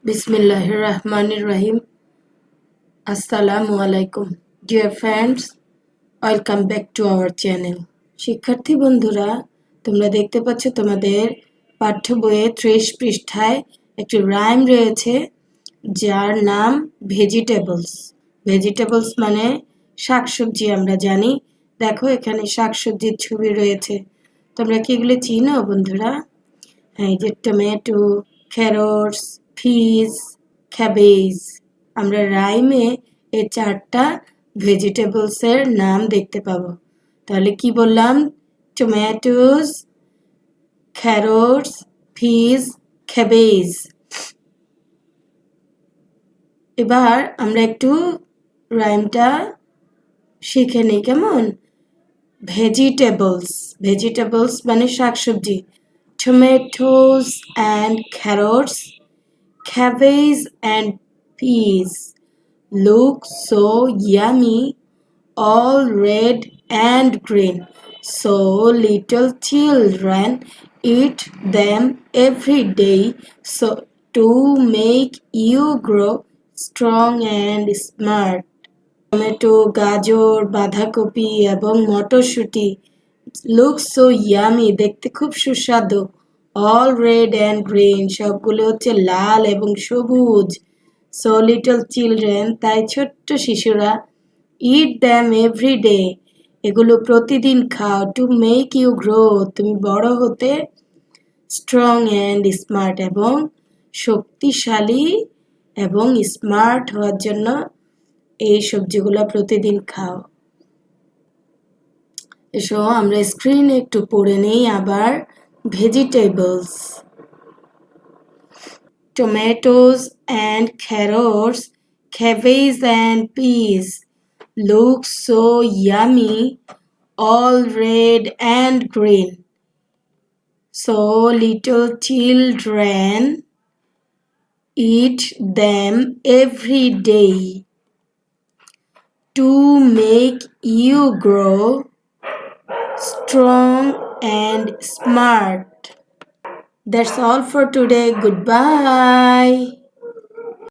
বিসমিল্লাহির রহমানির রহিম। আসসালামু আলাইকুম dear friends, welcome back to our channel. শিক্ষার্থী বন্ধুরা, তোমরা দেখতে পাচ্ছ তোমাদের পাঠ্য বইয়ে 30 পৃষ্ঠায় একটি রাইম রয়েছে যার নাম ভেজিটেবলস। ভেজিটেবলস মানে শাকসবজি, আমরা জানি। দেখো এখানে শাকসবজির ছবি রয়েছে। তোমরা কি এগুলো চিনো বন্ধুরা? এই যে টমেটো, ক্যারটস, পিস, ক্যাবেজ। আমরা রাইমে এই 4টা ভেজিটেবলসের নাম দেখতে পাবো। তাহলে কি বললাম? Tomatoes, carrots, piece, cabbage. এবার আমরা একটু রাইমটা শিখে নিই, কেমন? ভেজিটেবলস, ভেজিটেবলস মানে শাকসবজি। Tomatoes and carrots, cabbage and peas look so yummy, all red and green. So little children eat them every day so to make you grow strong and smart. Tomato, গাজর, বাঁধাকপি এবং মটরশুঁটি looks so yummy, দেখতে খুব সুস্বাদু। All red and green, সবগুলো হচ্ছে লাল এবং সবুজ। সো লিটল চিলড্রেন, তাই ছোট্ট শিশুরা। ইট দ্যাম এভরি ডে, এগুলো প্রতিদিন খাও। টু মেক ইউ গ্রো, তুমি বড় হতে। স্ট্রং অ্যান্ড স্মার্ট, এবং শক্তিশালী এবং স্মার্ট হওয়ার জন্য এই সবজিগুলো প্রতিদিন খাও। এসো আমরা স্ক্রিনে একটু পড়ে নেই আবার। Vegetables, tomatoes and carrots, cabbage and peas look so yummy, all red and green. So little children eat them every day to make you grow strong and smart. That's all for today. Goodbye.